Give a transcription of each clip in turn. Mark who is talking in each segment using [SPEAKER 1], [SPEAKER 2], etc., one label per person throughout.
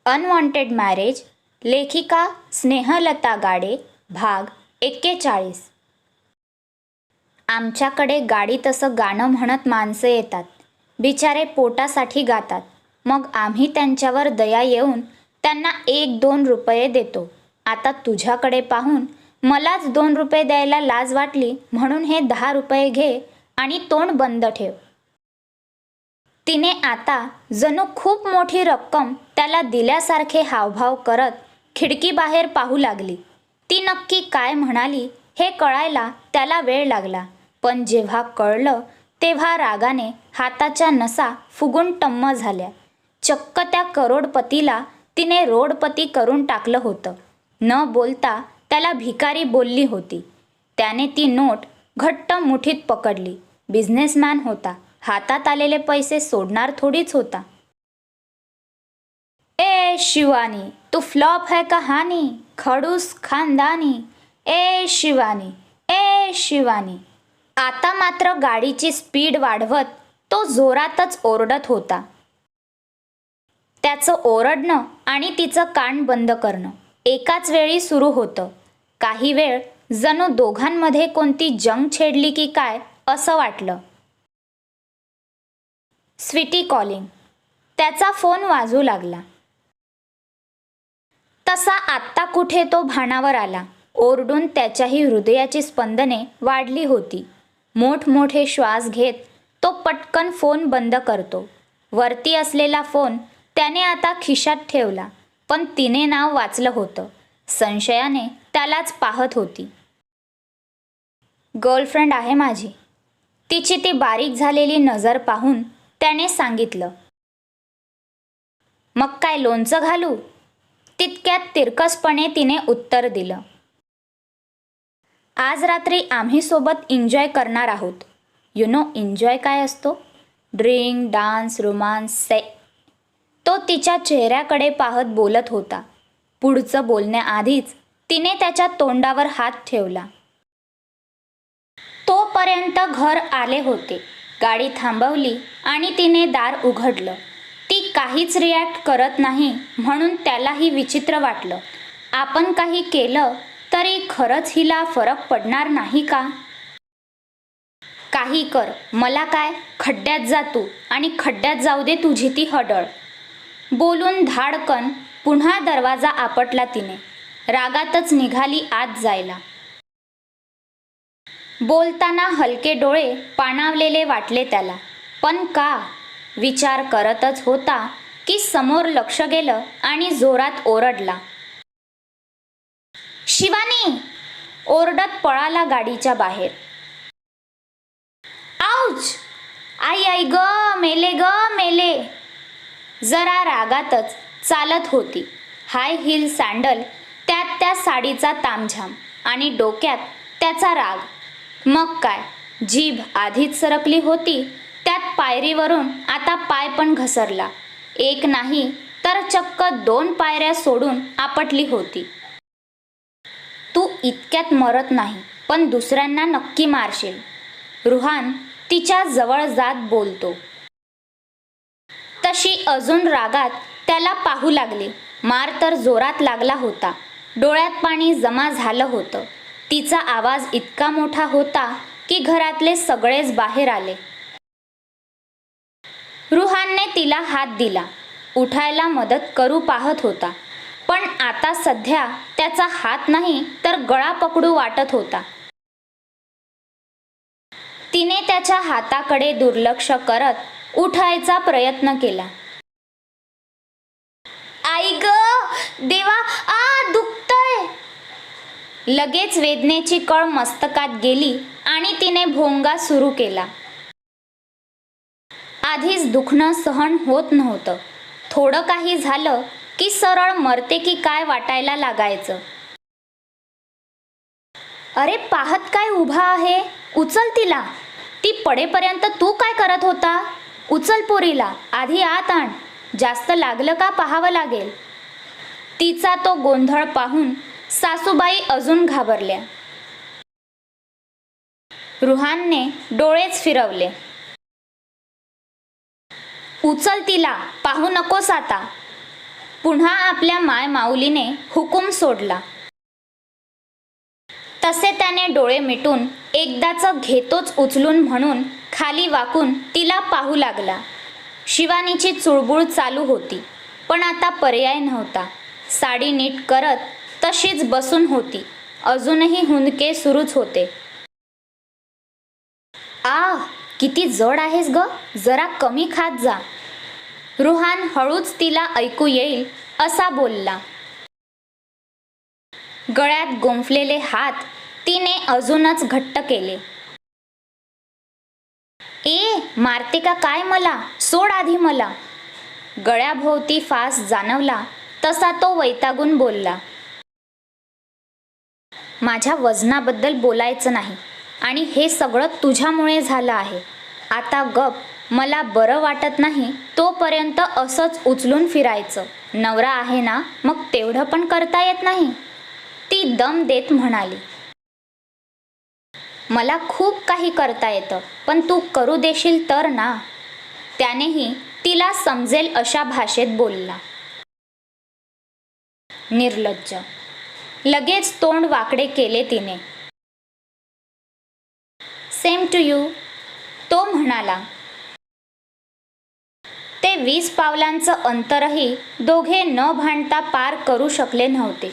[SPEAKER 1] Unwanted marriage, लेखिका स्नेहलता गाडे, भाग 41. आमच्याकडे गाडीत असं गाणं म्हणत माणसं येतात. बिचारे पोटासाठी गातात. मग आम्ही त्यांच्यावर दया येऊन त्यांना 1-2 रुपये देतो. आता तुझ्याकडे पाहून मलाच 2 रुपये द्यायला लाज वाटली, म्हणून हे 10 रुपये घे आणि तोंड बंद ठेव. तिने आता जणू खूप मोठी रक्कम त्याला दिल्यासारखे हावभाव करत खिडकीबाहेर पाहू लागली. ती नक्की काय म्हणाली हे कळायला त्याला वेळ लागला, पण जेव्हा कळलं तेव्हा रागाने हाताच्या नसा फुगून टम्म झाल्या. चक्क त्या करोडपतीला तिने रोडपती करून टाकलं होतं. न बोलता त्याला भिकारी बोलली होती. त्याने ती नोट घट्ट मुठीत पकडली. बिझनेसमॅन होता, हातात आलेले पैसे सोडणार थोडीच होता. ए शिवानी, तू फ्लॉप है कहानी, खडूस खानदानी. ए शिवानी, ए शिवानी. आता मात्र गाडीची स्पीड वाढवत तो जोरातच ओरडत होता. त्याचं ओरडणं आणि तिचं कान बंद करणं एकाच वेळी सुरू होतं. काही वेळ जणू दोघांमध्ये कोणती जंग छेडली की काय असं वाटलं. स्वीटी कॉलिंग. त्याचा फोन वाजू लागला. तसा आत्ता कुठे तो भानावर आला. ओरडून त्याच्याही हृदयाची स्पंदने वाढली होती. मोठमोठे श्वास घेत तो पटकन फोन बंद करतो. वरती असलेला फोन त्याने आता खिशात ठेवला, पण तिने नाव वाचलं होतं. संशयाने त्यालाच पाहत होती. गर्लफ्रेंड आहे माझी. तिची ती बारीक झालेली नजर पाहून त्याने सांगितलं. मग काय लोणचं घालू? तितक्यात तिरकसपणे तिने उत्तर दिलं. आज रात्री आम्ही सोबत एन्जॉय करणार आहोत. यु नो एन्जॉय काय असतो? ड्रिंक, डान्स, रोमांस, तो तिच्या चेहऱ्याकडे पाहत बोलत होता. पुढचं बोलण्याआधीच तिने त्याच्या तोंडावर हात ठेवला. तोपर्यंत घर आले होते. गाडी थांबवली आणि तिने दार उघडलं. ती काहीच रिॲक्ट करत नाही म्हणून त्यालाही विचित्र वाटलं. आपण काही केलं तरी खरंच हिला फरक पडणार नाही का? काही कर, मला काय, खड्ड्यात जा तू आणि खड्ड्यात जाऊ दे तुझी ती हडळ. बोलून धाडकन पुन्हा दरवाजा आपटला तिने. रागातच निघाली आत जायला. बोलताना हलके डोळे पाणावलेले वाटले त्याला. पण का? विचार करतच होता की समोर लक्ष गेलं आणि जोरात ओरडला. शिवानी! ओरडत पळाला गाडीच्या बाहेर. आऊच! आई आई ग, मेले ग मेले. जरा रागातच चालत होती. हाय हिल सँडल, त्यात त्या साडीचा तामझाम आणि डोक्यात त्याचा राग. मग काय, जीभ आधीच सरकली होती, त्यात पायरीवरून आता पाय पण घसरला. एक नाही तर चक्क 2 पायऱ्या सोडून आपटली होती. तू इतक्यात मरत नाही, पण दुसऱ्यांना नक्की मारशील. रुहान तिच्या जवळ जात बोलतो. तशी अजून रागात त्याला पाहू लागली. मार तर जोरात लागला होता. डोळ्यात पाणी जमा झालं होतं. तिचा आवाज इतका मोठा होता की घरातले सगळेच बाहेर आले. रुहानने तिला हात दिला. उठायला मदत करू पाहत होता, पण आता सध्या त्याचा हात नाही तर गळा पकडू वाटत होता. तिने त्याच्या हाताकडे दुर्लक्ष करत उठायचा प्रयत्न केला. आई ग देवा, दुखतंय. लगेच वेदनेची कळ मस्तकात गेली आणि तिने भोंगा सुरू केला. आधीच दुखणं सहन होत नव्हतं. थोडं काही झालं की सरळ मरते की काय वाटायला लागायचं. अरे पाहत काय उभा आहे? उचल तिला. ती पडेपर्यंत तू काय करत होता? उचल पोरीला, आधी आत आण. जास्त लागलं का पाहावं लागेल. तिचा तो गोंधळ पाहून सासूबाई अजून घाबरल्या. रुहानने डोळेच फिरवले. उचल तिला, पाहू नकोस आता. पुन्हा आपल्या मायमाऊलीने हुकूम सोडला. तसे त्याने डोळे मिटून एकदाच घेतोच उचलून म्हणून खाली वाकून तिला पाहू लागला. शिवानीची चुळबुळ चालू होती, पण आता पर्याय नव्हता. साडी नीट करत तशीच बसून होती. अजूनही हुंदके सुरूच होते. किती जड आहेस ग, जरा कमी खात जा. रुहान हळूच तिला ऐकू येईल असा बोलला. गळ्यात गुंफलेले हात तिने अजूनच घट्ट केले. मारते का काय मला, सोड आधी मला. गळ्याभोवती फास जाणवला तसा तो वैतागून बोलला. माझ्या वजनाबद्दल बोलायचं नाही आणि हे सगळं तुझ्यामुळे झालं आहे. आता गप, मला बरं वाटत नाही तोपर्यंत असंच उचलून फिरायचं. नवरा आहे ना, मग तेवढं पण करता येत नाही, ती दम देत म्हणाली. मला खूप काही करता येतं, पण तू करू देशील तर ना. त्यानेही तिला समजेल अशा भाषेत बोलला. निर्लज्ज. लगेच तोंड वाकडे केले तिने. सेम टू यू, तो म्हणाला. ते 20 पावलांचं अंतरही दोघे न भांडता पार करू शकले नव्हते.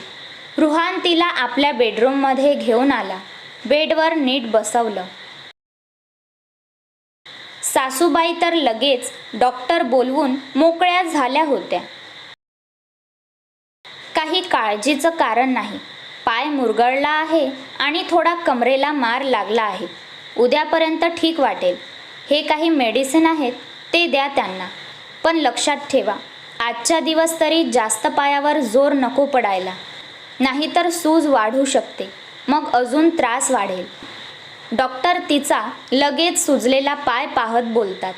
[SPEAKER 1] रुहान तिला आपल्या बेडरूममध्ये घेऊन आला. बेडवर नीट बसवलं. सासूबाई तर लगेच डॉक्टर बोलवून मोकळ्या झाल्या होत्या. काही काळजीचं कारण नाही. पाय मुरगळला आहे आणि थोडा कमरेला मार लागला आहे. उद्यापर्यंत ठीक वाटेल. हे काही मेडिसिन आहेत ते द्या त्यांना, पण लक्षात ठेवा आजच्या दिवस तरी जास्त पायावर जोर नको पडायला, नाहीतर सूज वाढू शकते, मग अजून त्रास वाढेल. डॉक्टर तिचा लगेच सुजलेला पाय पाहत बोलतात.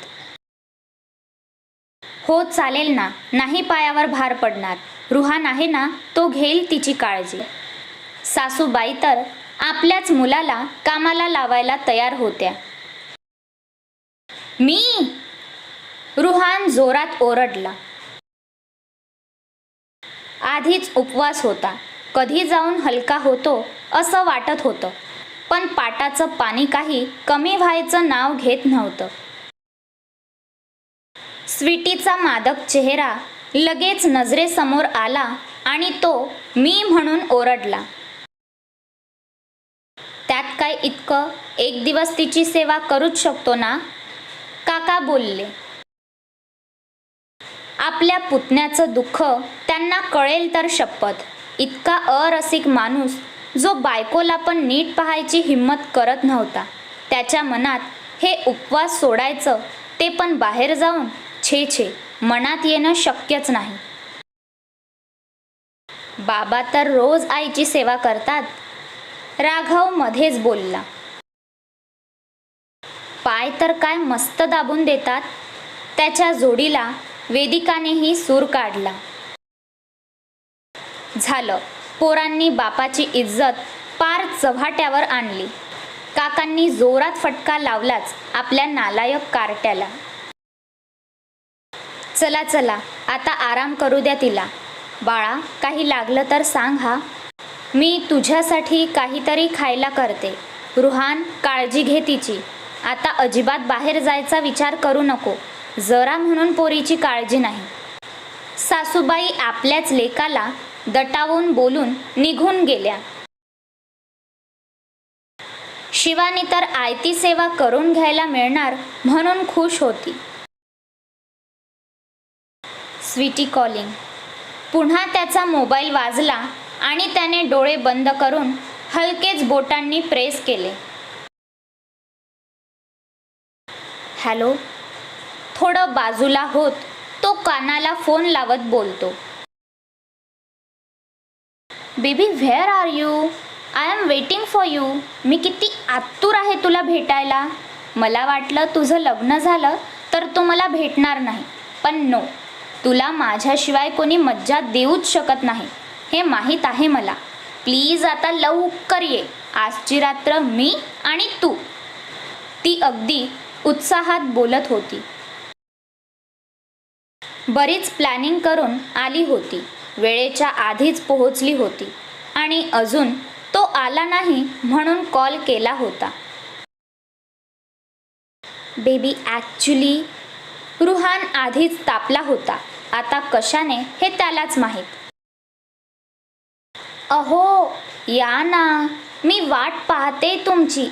[SPEAKER 1] हो चालेल ना, नाही पायावर भार पडणार. रुहान आहे ना, तो घेईल तिची काळजी. सासूबाई तर आपल्याच मुलाला कामाला लावायला तयार होत्या. मी? रुहान जोरात ओरडला. आधीच उपवास होता, कधी जाऊन हलका होतो असं वाटत होतं, पण पाटाचं पाणी काही कमी व्हायचं नाव घेत नव्हतं. स्वीटीचा मादक चेहरा लगेच नजरेसमोर आला आणि तो मी म्हणून ओरडला. त्यात काय इतकं, एक दिवस तिची सेवा करूच शकतो ना. काका बोलले. आपल्या पुतण्याचं दुःख त्यांना कळेल तर शपथ. इतका अरसिक माणूस जो बायकोला पण नीट पाहायची हिम्मत करत नव्हता. त्याच्या मनात हे उपवास सोडायचं, ते पण बाहेर जाऊन, छे छे, मनात येणं शक्यच नाही. बाबा तर रोज आईची सेवा करतात, राघव मध्येच बोलला. पाय तर काय मस्त दाबून देतात. त्याच्या जोडीला वेदिकानेही सूर काढला. झालं, पोरांनी बापाची इज्जत पार चव्हाट्यावर आणली. काकांनी जोरात फटका लावलाच आपल्या नालायक कार्ट्याला. चला चला, आता आराम करू द्या तिला. बाळा, काही लागलं तर सांग हा. मी तुझ्यासाठी काहीतरी खायला करते. रुहान, काळजी घे तिची. आता अजिबात बाहेर जायचा विचार करू नको. जरा म्हणून पोरीची काळजी नाही. सासूबाई आपल्याच लेकाला दटावून बोलून निघून गेल्या. शिवानी तर आयती सेवा करून घ्यायला मिळणार म्हणून खुश होती. स्वीटी कॉलिंग. पुन्हा त्याचा मोबाईल वाजला आणि त्याने डोळे बंद करून हलकेच बोटांनी प्रेस केले. हॅलो. थोडं बाजूला होत तो कानाला फोन लावत बोलतो. Baby, where are you? I am waiting for you. मी किती आतुर आहे तुला भेटायला. मला वाटलं तुझं लग्न झालं तर तू मला भेटणार नाही, पण नो, तुला माझ्याशिवाय कोणी मज्जा देऊच शकत नाही, हे माहीत आहे मला. प्लीज आता लवकर ये. आजची रात्र मी आणि तू. ती अगदी उत्साहात बोलत होती. बरीच प्लॅनिंग करून आली होती, वेळेच्या आधीच पोहोचली होती आणि अजून तो आला नाही म्हणून कॉल केला होता. बेबी ॲक्च्युली रुहान आधीच तापला होता. आता कशाने हे त्यालाच माहीत. अहो या ना, मी वाट पाहते तुमची.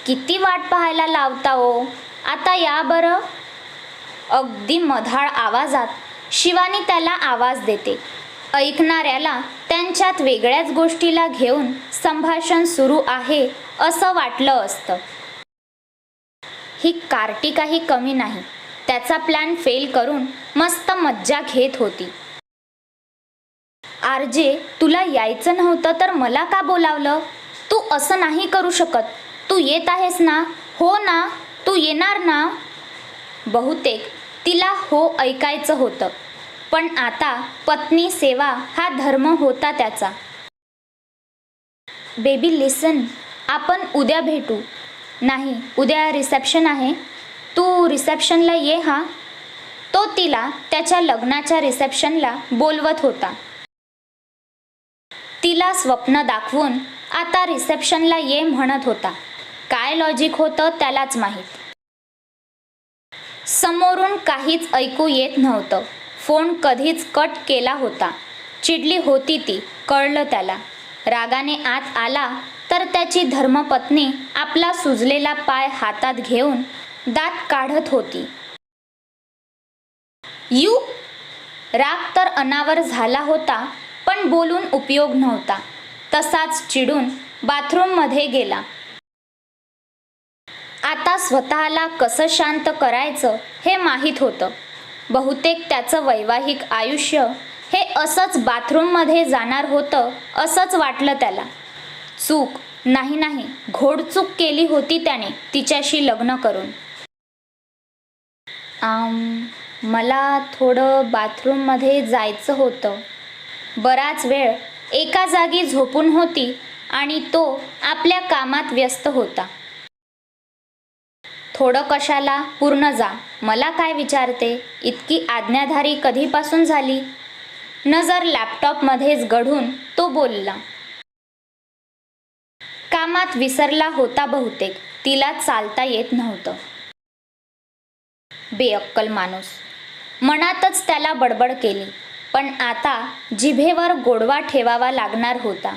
[SPEAKER 1] किती वाट पाहायला लावता हो, आता या बरं. अगदी मधाळ आवाजात शिवानी त्याला आवाज देते. ऐकणाऱ्याला त्यांच्यात वेगळ्याच गोष्टीला घेऊन संभाषण सुरू आहे असं वाटलं असतं. ही कार्टी काही कमी नाही. त्याचा प्लॅन फेल करून मस्त मज्जा घेत होती. आरजे, तुला यायचं नव्हतं तर मला का बोलावलं? तू असं नाही करू शकत. तू येत आहेस ना? हो ना, तू येणार ना? बहुतेक तिला हो ऐकायचं होतं, पण आता पत्नी सेवा हा धर्म होता त्याचा. बेबी लिसन, आपण उद्या भेटू. नाही, उद्या रिसेप्शन आहे. तू रिसेप्शनला ये हा. तो तिला त्याच्या लग्नाच्या रिसेप्शनला बोलवत होता. तिला स्वप्न दाखवून आता रिसेप्शनला ये म्हणत होता. काय लॉजिक होतं त्यालाच माहीत. समोरून काहीच ऐकू येत नव्हतं. फोन कधीच कट केला होता. चिडली होती ती, कळलं त्याला. रागाने आत आला तर त्याची धर्मपत्नी आपला सुजलेला पाय हातात घेऊन दात काढत होती. यू. राग तर अनावर झाला होता, पण बोलून उपयोग नव्हता. तसाच चिडून बाथरूममध्ये गेला. आता स्वतःला कसं शांत करायचं हे माहीत होतं. बहुतेक त्याचं वैवाहिक आयुष्य हे असंच बाथरूममध्ये जाणार होतं असंच वाटलं त्याला. चूक नाही, घोडचूक केली होती त्याने तिच्याशी लग्न करून. मला थोडं बाथरूममध्ये जायचं होतं. बराच वेळ एका जागी झोपून होती आणि तो आपल्या कामात व्यस्त होता. थोडं कशाला, पूर्ण जा. मला काय विचारते? इतकी आज्ञाधारी कधीपासून झाली? नजर लॅपटॉपमध्येच गढून तो बोलला. कामात विसरला होता बहुतेक. तिला चालता येत नव्हतं. बेअक्कल माणूस. मनातच त्याला बडबड केली, पण आता जिभेवर गोडवा ठेवावा लागणार होता.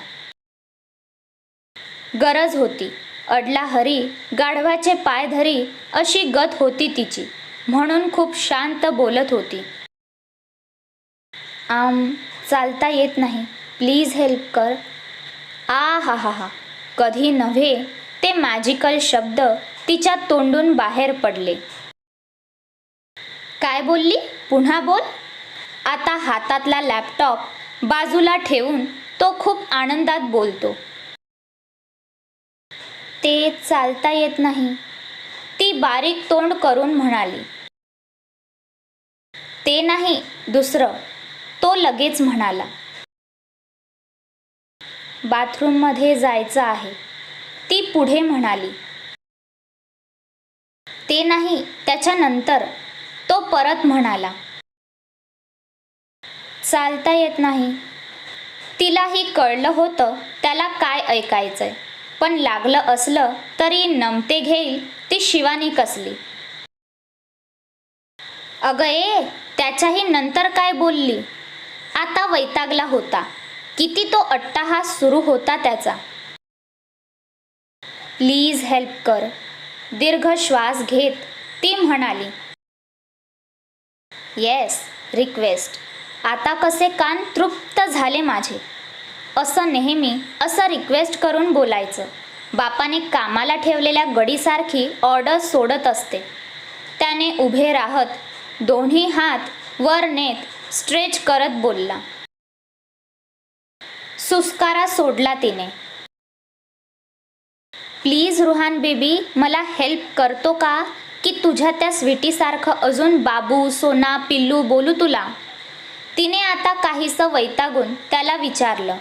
[SPEAKER 1] गरज होती. अडला हरी गाढवाचे पाय धरी अशी गत होती तिची, म्हणून खूप शांत बोलत होती. चालता येत नाही. प्लीज हेल्प कर. हा. कधी नव्हे ते मॅजिकल शब्द तिच्या तोंडून बाहेर पडले. काय बोलली? पुन्हा बोल. आता हातातला लॅपटॉप बाजूला ठेवून तो खूप आनंदात बोलतो. ते चालता येत नाही, ती बारीक तोंड करून म्हणाली. ते नाही, दुसरं. तो लगेच म्हणाला. बाथरूममध्ये जायचं आहे, ती पुढे म्हणाली. ते नाही, त्याच्यानंतर. तो परत म्हणाला. चालता येत नाही. तिलाही कळलं होतं त्याला काय ऐकायचंय, पण लागलं असलं तरी नमते घेईल ती शिवानी कसली. अगं त्याच्याही नंतर काय बोलली? आता वैतागला होता. किती तो अट्टाहास सुरू होता त्याचा. प्लीज हेल्प कर. दीर्घ श्वास घेत ती म्हणाली. Yes, request. आता कसे कान तृप्त झाले माझे. असं नेहमी असं रिक्वेस्ट करून बोलायचं. बापाने कामाला ठेवलेल्या गडीसारखी ऑर्डर सोडत असते. त्याने उभे राहत दोन्ही हात वर नेत स्ट्रेच करत बोलला. सुस्कारा सोडला तिने. प्लीज रुहान बेबी, मला हेल्प करतो का? की तुझ्या त्या स्वीटीसारखं अजून बाबू, सोना, पिल्लू बोलू तुला? तिने आता काहीसं वैतागून त्याला विचारलं.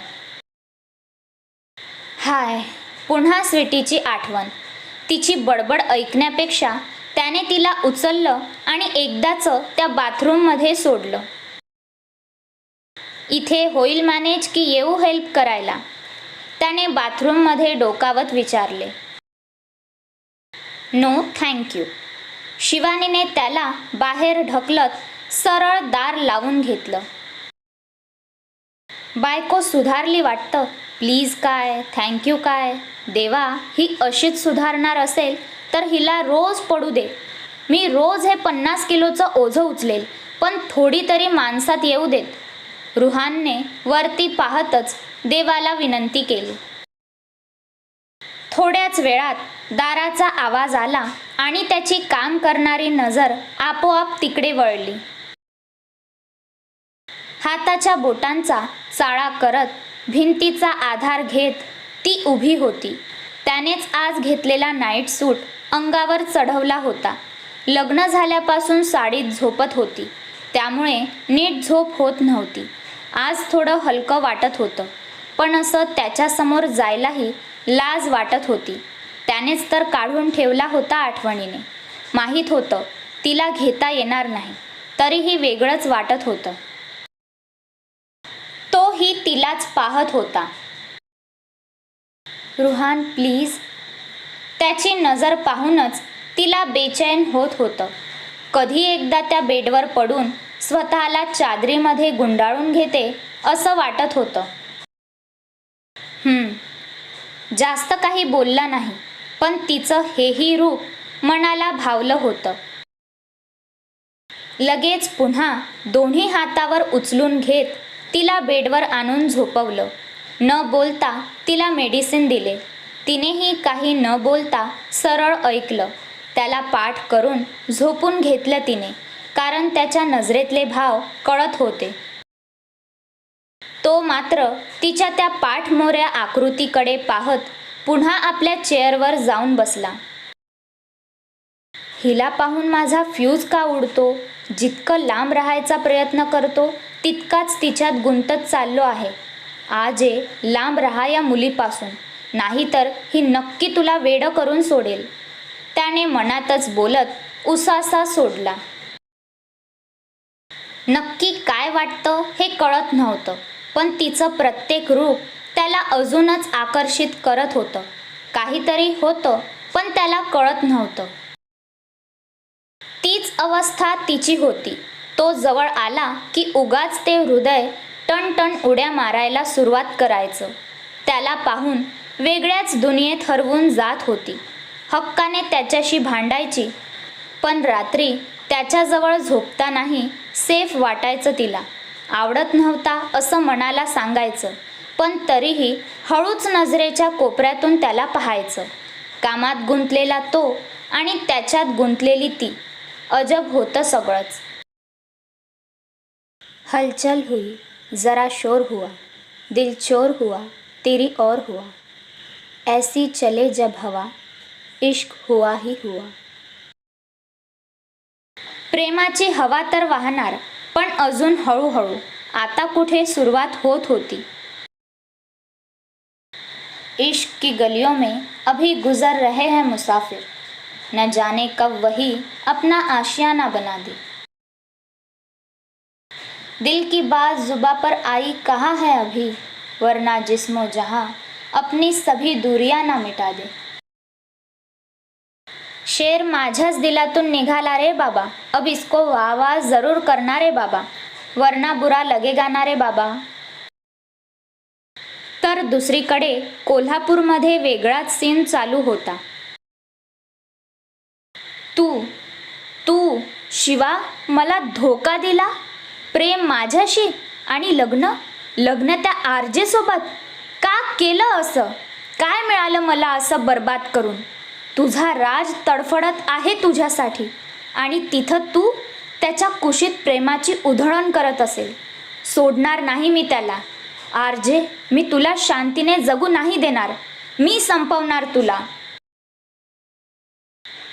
[SPEAKER 1] हाय. पुन्हा स्वीटीची आठवण. तिची बडबड ऐकण्यापेक्षा त्याने तिला उचललं आणि एकदाचं त्या बाथरूममध्ये सोडलं. इथे होईल मॅनेज की येऊ हेल्प करायला? त्याने बाथरूममध्ये डोकावत विचारले. No thank you. शिवानीने त्याला बाहेर ढकलत सरळ दार लावून घेतलं. बायको सुधारली वाटतं. प्लीज काय, थँक्यू काय? देवा, ही अशीच सुधारणार असेल तर हिला रोज पडू दे. मी रोज हे 50 किलोचं ओझं उचलेल, पण थोडी तरी माणसात येऊ देत. रुहानने वरती पाहतच देवाला विनंती केली. थोड्याच वेळात दाराचा आवाज आला आणि त्याची काम करणारी नजर आपोआप तिकडे वळली. हाताच्या बोटांचा चाळा करत भिंतीचा आधार घेत ती उभी होती. त्यानेच आज घेतलेला नाईट सूट अंगावर चढवला होता. लग्न झाल्यापासून साडीत झोपत होती, त्यामुळे नीट झोप होत नव्हती. आज थोडं हलकं वाटत होतं, पण असं त्याच्यासमोर जायलाही लाज वाटत होती. त्यानेच तर काढून ठेवला होता आठवणीने. माहीत होतं तिला घेता येणार नाही, तरीही वेगळंच वाटत होतं. तोही तिलाच पाहत होता. रुहान प्लीज. त्याची नजर पाहूनच तिला बेचैन होत होतं. कधी एकदा त्या बेडवर पडून स्वतःला चादरीमध्ये गुंडाळून घेते असं वाटत होतं. जास्त काही बोलला नाही, पण तिचं हेही रूप मनाला भावलं होतं. लगेच पुन्हा दोन्ही हातावर उचलून घेत तिला बेडवर आणून झोपवलं. न बोलता तिला मेडिसिन दिले. तिनेही काही न बोलता सरळ ऐकलं. त्याला पाठ करून झोपून घेतलं तिने, कारण त्याच्या नजरेतले भाव कळत होते. तो मात्र तिच्या त्या पाठमोऱ्या आकृतीकडे पाहत पुन्हा आपल्या चेअरवर जाऊन बसला. हिला पाहून माझा फ्यूज का उडतो? जितकं लांब राहायचा प्रयत्न करतो तितकाच तिच्यात गुंतत चाललो आहे. आज लांब राहा या मुलीपासून, नाहीतर ही नक्की तुला वेडं करून सोडेल. त्याने मनातच बोलत उसासा सोडला. नक्की काय वाटतं हे कळत नव्हतं, पण तिचं प्रत्येक रूप त्याला अजूनच आकर्षित करत होतं. काहीतरी होतं, पण त्याला कळत नव्हतं. तीच अवस्था तिची होती. तो जवळ आला की उगाच ते हृदय टणटण उड्या मारायला सुरुवात करायचं. त्याला पाहून वेगळ्याच दुनियेत हरवून जात होती. हक्काने त्याच्याशी भांडायची, पण रात्री त्याच्याजवळ झोपतानाही सेफ वाटायचं तिला. आवडत नव्हता असं मनाला सांगायचं, पण तरीही हळूच नजरेच्या कोपऱ्यातून त्याला पाहायचं. कामात गुंतलेला तो आणि त्याच्यात गुंतलेली ती. अजब होतं सगळंच. हलचल हुई, जरा शोर हुआ, दिल चोर हुआ, तेरी और हुआ, ऐसी चले जब हवा, इश्क हुआ ही हुआ. प्रेमाची हवा तर वाहणार, पण अजून हळूहळू. आता कुठे सुरुवात होत होती. इश्क की गलियों में अभी गुजर रहे हैं मुसाफिर, न जाने कब वही अपना आशियाना बना दे. दिल की बात जुबां पर आई कहाँ है अभी, वरना जिस्मो जहाँ अपनी सभी दूरियां ना मिटा दे. शेर माझ्याच दिलातून निघाला रे बाबा, अब इसको वाह वाह जरूर करना रे बाबा, वरना बुरा लगेगा ना रे बाबा. तर दुसरीकडे कोल्हापूरमध्ये वेगळाच सीन चालू होता. तू शिवा मला धोका दिला. प्रेम माझ्याशी आणि लग्न त्या आरजे सोबत. का केलं असं? काय मिळालं मला असं बर्बाद करून? तुझा राज तडफडत आहे तुझ्यासाठी, आणि तिथं तू त्याच्या कुशीत प्रेमाची उधळण करत असेल. सोडणार नाही मी त्याला. आरजे, मी तुला शांतीने जगू नाही देणार. मी संपवणार तुला.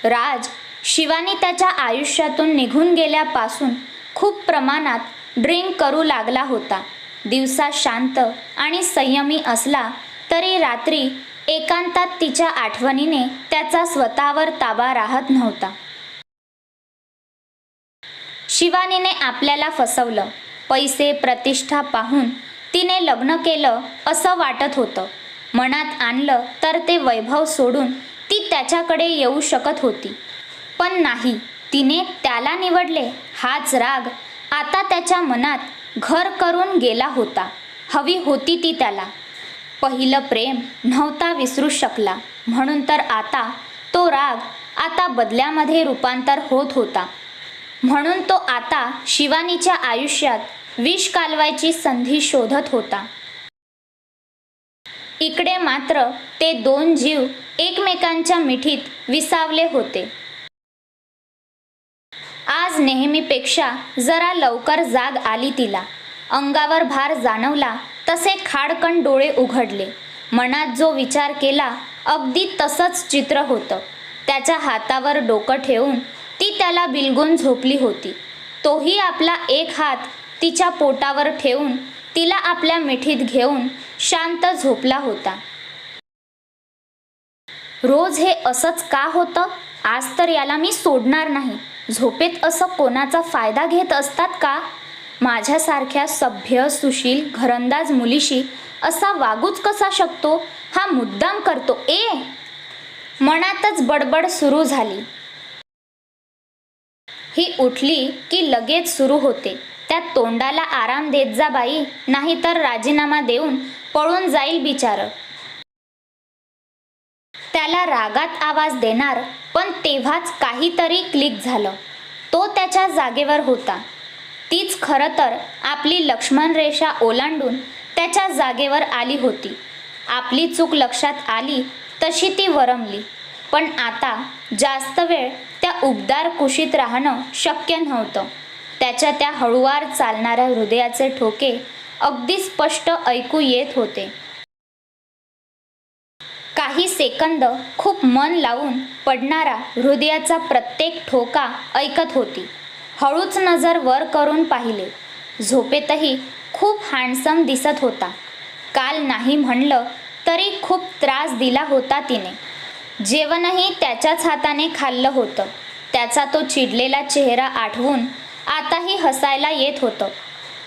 [SPEAKER 1] राज शिवानी त्याच्या आयुष्यातून निघून गेल्यापासून खूप प्रमाणात ड्रिंक करू लागला होता. दिवसा शांत आणि संयमी असला तरी रात्री एकांतात तिच्या आठवणीने त्याचा स्वतःवर ताबा राहत नव्हता. शिवानीने आपल्याला फसवलं. पैसे प्रतिष्ठा पाहून तिने लग्न केलं असं वाटत होतं. मनात आणलं तर ते वैभव सोडून ती त्याच्याकडे येऊ शकत होती. पण नाही, तिने त्याला निवडले. हाच राग आता त्याच्या मनात घर करून गेला होता. हवी होती ती त्याला. पहिलं प्रेम नव्हता विसरू शकला म्हणून तर आता तो राग आता बदल्यामध्ये रूपांतर होत होता. म्हणून तो आता शिवानीच्या आयुष्यात विष कालवायची संधी शोधत होता. इकडे मात्र ते दोन जीव एकमेकांच्या मिठीत विसावले होते. आज नेहमीपेक्षा जरा लवकर जाग आली तिला. अंगावर भार जाणवला तसे खाडकन डोळे उघडले. मनात जो विचार केला अगदी तसंच चित्र होतं. त्याच्या हातावर डोकं ठेवून ती त्याला बिलगून झोपली होती. तोही आपला एक हात तिच्या पोटावर ठेवून तिला आपल्या मिठीत घेऊन शांत झोपला होता. रोज हे असंच का होतं? आज तर याला मी सोडणार नाही. झोपेत असं कोणाचा फायदा घेत असतात का? माझ्यासारख्या सभ्य सुशील घरंदाज मुलीशी असा वागूच कसा शकतो? हा मुद्दाम करतो मनातच बडबड सुरू झाली. ही उठली की लगेच सुरू होते. त्या तोंडाला आराम देत जा बाई, नाहीतर राजीनामा देऊन पळून जाईल बिचारं. त्याला रागात आवाज देणार पण तेव्हाच काहीतरी क्लिक झालं. तो त्याच्या जागेवर होता. तीच खरं तर आपली लक्ष्मण रेषा ओलांडून त्याच्या जागेवर आली होती. आपली चूक लक्षात आली तशी ती वरमली. पण आता जास्त वेळ त्या उबदार कुशीत राहणं शक्य नव्हतं. त्याच्या त्या हळुवार चालणाऱ्या हृदयाचे ठोके अगदी स्पष्ट ऐकू येत होते. काही सेकंद खूप मन लावून पडणारा हृदयाचा प्रत्येक ठोका ऐकत होती. हळूच नजर वर करून पाहिले. झोपेतही खूप हँडसम दिसत होता. काल नाही म्हणलं तरी खूप त्रास दिला होता तिने. जेवणही त्याच्याच हाताने खाल्लं होतं. त्याचा तो चिडलेला चेहरा आठवून आताही हसायला येत होतं.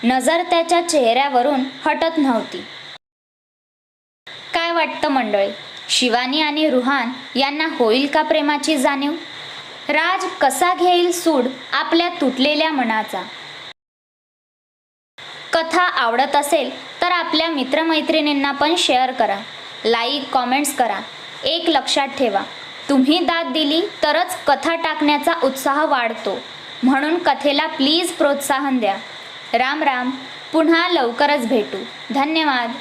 [SPEAKER 1] नजर त्याच्या चेहऱ्यावरून हटत नव्हती. काय वाटतं मंडळी, शिवानी आणि रुहान यांना होईल का प्रेमाची जाणीव? राज कसा घेईल सूड आपल्या तुटलेल्या मनाचा? कथा आवडत असेल तर आपल्या मित्रमैत्रिणींना पण शेअर करा, लाईक कॉमेंट्स करा. एक लक्षात ठेवा, तुम्ही दाद दिली तरच कथा टाकण्याचा उत्साह वाढतो. म्हणून कथेला प्लीज प्रोत्साहन द्या. राम राम. पुन्हा लवकरच भेटू. धन्यवाद.